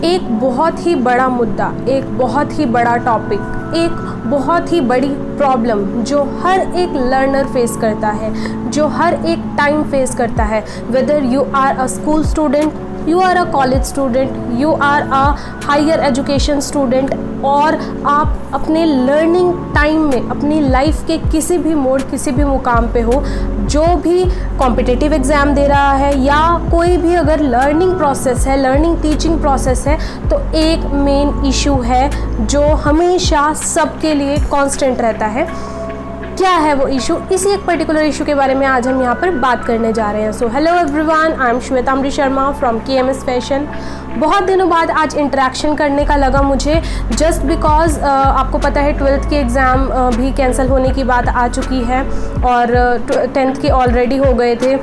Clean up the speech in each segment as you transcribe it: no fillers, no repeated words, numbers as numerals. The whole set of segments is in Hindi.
एक बहुत ही बड़ा मुद्दा, एक बहुत ही बड़ा टॉपिक, एक बहुत ही बड़ी प्रॉब्लम जो हर एक लर्नर फेस करता है, जो हर एक टाइम फेस करता है। Whether you are a school student, you are a college student, you are a higher education student, और आप अपने लर्निंग टाइम में अपनी लाइफ के किसी भी मोड़, किसी भी मुकाम पे हो, जो भी कॉम्पिटिटिव एग्ज़ाम दे रहा है या कोई भी अगर लर्निंग प्रोसेस है, लर्निंग टीचिंग प्रोसेस है, तो एक मेन इशू है जो हमेशा सबके लिए कांस्टेंट रहता है। क्या है वो इशू? इसी एक पर्टिकुलर इशू के बारे में आज हम यहाँ पर बात करने जा रहे हैं। So hello everyone, I am Shwetamrit Sharma from KMS fashion. बहुत दिनों बाद आज इंटरेक्शन करने का लगा मुझे, जस्ट बिकॉज आपको पता है 12th के एग्ज़ाम भी कैंसिल होने की बात आ चुकी है और 10th के ऑलरेडी हो गए थे।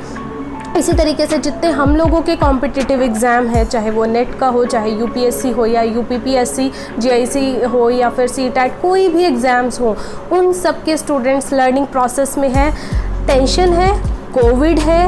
इसी तरीके से जितने हम लोगों के कॉम्पिटिटिव एग्ज़ाम है, चाहे वो नेट का हो, चाहे UPSC हो या UPPSC, GIC हो या फिर CTET, कोई भी एग्ज़ाम्स हो, उन सब के स्टूडेंट्स लर्निंग प्रोसेस में है, टेंशन है, कोविड है,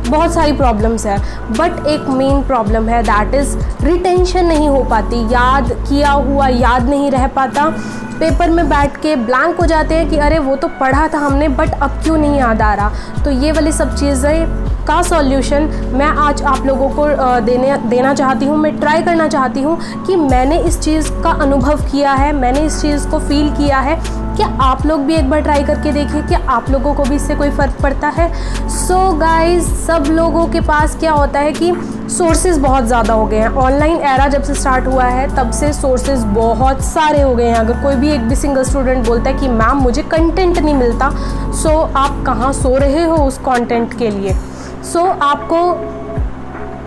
बहुत सारी प्रॉब्लम्स है। बट एक मेन प्रॉब्लम है, दैट इज़ रिटेंशन नहीं हो पाती, याद किया हुआ याद नहीं रह पाता। पेपर में बैठ के ब्लैंक हो जाते हैं कि अरे वो तो पढ़ा था हमने, बट अब क्यों नहीं याद आ रहा। तो ये वाली सब चीज़ें का सॉल्यूशन मैं आज आप लोगों को देना चाहती हूँ। मैं ट्राई करना चाहती हूँ कि मैंने इस चीज़ का अनुभव किया है, मैंने इस चीज़ को फील किया है। क्या आप लोग भी एक बार ट्राई करके देखिए, क्या आप लोगों को भी इससे कोई फ़र्क पड़ता है? सो गाइज, सब लोगों के पास क्या होता है कि सोर्सेज बहुत ज़्यादा हो गए हैं। ऑनलाइन एरा जब से स्टार्ट हुआ है तब से सोर्सेज बहुत सारे हो गए हैं। अगर कोई भी एक भी सिंगल स्टूडेंट बोलता है कि मैम मुझे कंटेंट नहीं मिलता, सो आप कहाँ सो रहे हो उस कंटेंट के लिए? सो आपको,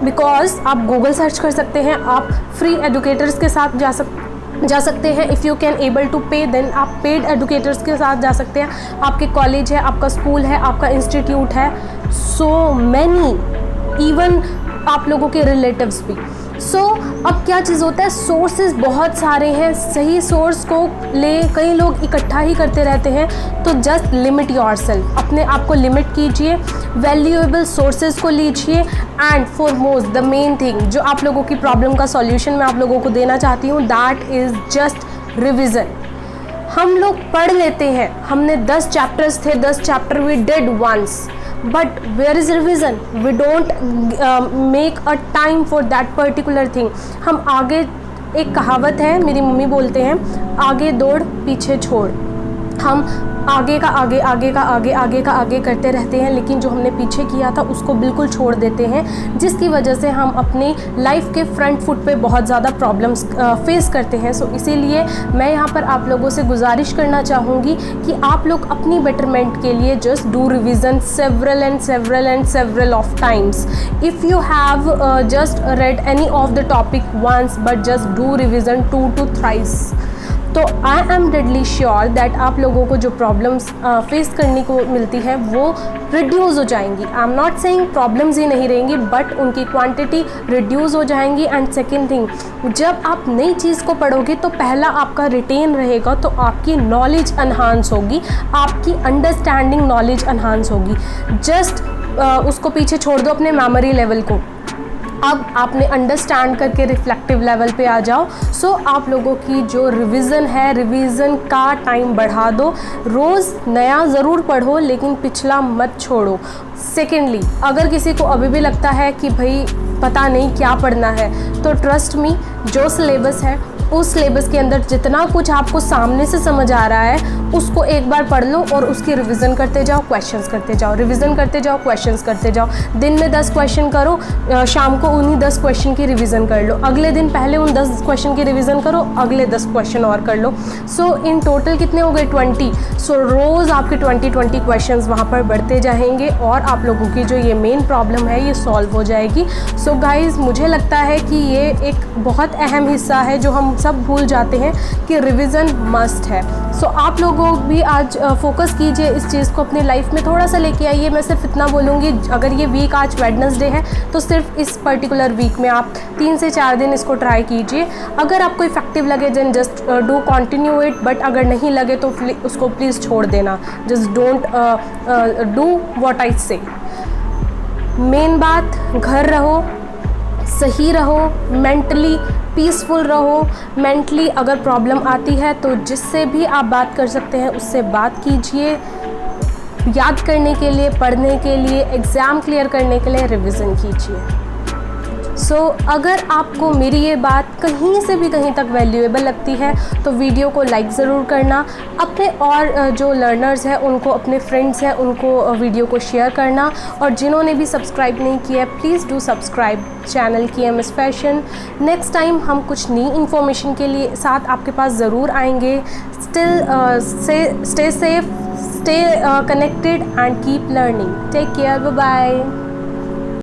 बिकॉज आप गूगल सर्च कर सकते हैं, आप फ्री एडुकेटर्स के साथ जा सकते हैं। If you can able to pay, then आप पेड एडुकेटर्स के साथ जा सकते हैं। आपके कॉलेज है, आपका स्कूल है, आपका इंस्टीट्यूट है, सो मैनी, इवन आप लोगों के रिलेटिव्स भी। सो अब क्या चीज़ होता है, सोर्सेज बहुत सारे हैं, सही सोर्स को ले कई लोग इकट्ठा ही करते रहते हैं। तो जस्ट लिमिट योरसेल्फ, अपने आप को लिमिट कीजिए, वैल्यूएबल सोर्सेज को लीजिए, and foremost the main thing जो आप लोगों की प्रॉब्लम का सॉल्यूशन मैं आप लोगों को देना चाहती हूँ, दैट इज़ जस्ट रिविज़न। हम लोग पढ़ लेते हैं, हमने 10 चैप्टर्स थे, 10 chapter we did once, but where is revision? We don't make a time for that particular thing. हम आगे, एक कहावत है, मेरी मम्मी बोलते हैं, आगे दौड़ पीछे छोड़। हम आगे का आगे, आगे का आगे, आगे का आगे करते रहते हैं, लेकिन जो हमने पीछे किया था उसको बिल्कुल छोड़ देते हैं, जिसकी वजह से हम अपनी लाइफ के फ्रंट फुट पे बहुत ज़्यादा प्रॉब्लम्स फेस करते हैं। सो इसीलिए मैं यहाँ पर आप लोगों से गुजारिश करना चाहूँगी कि आप लोग अपनी बेटरमेंट के लिए just do revision several of times. If you have just read any of the topic once, but just do revision 2 to thrice। तो I am deadly sure that आप लोगों को जो प्रॉब्लम्स फेस करने को मिलती है वो रिड्यूस हो जाएंगी। I am not saying problems ही नहीं रहेंगी, बट उनकी क्वांटिटी रिड्यूस हो जाएंगी। एंड सेकेंड थिंग, जब आप नई चीज़ को पढ़ोगे तो पहला आपका रिटेन रहेगा, तो आपकी नॉलेज एनहांस होगी, आपकी अंडरस्टैंडिंग नॉलेज एनहांस होगी। जस्ट उसको पीछे छोड़ दो, अपने मेमोरी लेवल को। अब आपने अंडरस्टैंड करके रिफ्लेक्टिव लेवल पे आ जाओ। सो आप लोगों की जो रिवीजन है, रिवीजन का टाइम बढ़ा दो। रोज़ नया ज़रूर पढ़ो, लेकिन पिछला मत छोड़ो। सेकेंडली, अगर किसी को अभी भी लगता है कि भाई पता नहीं क्या पढ़ना है, तो ट्रस्ट मी, जो सिलेबस है उस सिलेबस के अंदर जितना कुछ आपको सामने से समझ आ रहा है उसको एक बार पढ़ लो और उसकी रिवीजन करते जाओ, क्वेश्चंस करते जाओ, रिवीजन करते जाओ, क्वेश्चंस करते जाओ। दिन में 10 क्वेश्चन करो, शाम को उन्हीं 10 क्वेश्चन की रिवीजन कर लो। अगले दिन पहले उन 10 क्वेश्चन की रिवीजन करो, अगले 10 क्वेश्चन और कर लो। सो इन टोटल कितने हो गए? 20। सो रोज़ आपके 20 क्वेश्चन वहाँ पर बढ़ते जाएंगे और आप लोगों की जो ये मेन प्रॉब्लम है ये सॉल्व हो जाएगी। सो गाइज़, मुझे लगता है कि ये एक बहुत अहम हिस्सा है जो हम सब भूल जाते हैं कि रिवीजन मस्ट है। सो आप लोगों भी आज फोकस कीजिए इस चीज़ को, अपनी लाइफ में थोड़ा सा लेके आइए। मैं सिर्फ इतना बोलूँगी, अगर ये वीक आज वेडनेसडे है तो सिर्फ इस पर्टिकुलर वीक में आप 3 से 4 दिन इसको ट्राई कीजिए। अगर आपको इफेक्टिव लगे then just do continue it, but अगर नहीं लगे तो उसको प्लीज़ छोड़ देना। Just don't do what I say. Main बात, घर रहो, सही रहो, मेंटली पीसफुल रहो। मेंटली अगर प्रॉब्लम आती है तो जिससे भी आप बात कर सकते हैं उससे बात कीजिए। याद करने के लिए, पढ़ने के लिए, एग्ज़ाम क्लियर करने के लिए रिवीजन कीजिए। अगर आपको मेरी ये बात कहीं से भी कहीं तक वैल्यूएबल लगती है तो वीडियो को लाइक ज़रूर करना। अपने और जो लर्नर्स हैं उनको, अपने फ्रेंड्स हैं उनको वीडियो को शेयर करना। और जिन्होंने भी सब्सक्राइब नहीं किया है please do subscribe channel KMS fashion. Next time हम कुछ नई इन्फॉर्मेशन के लिए साथ आपके पास ज़रूर आएंगे। Still stay safe, stay connected and keep learning. Take care. Bye bye.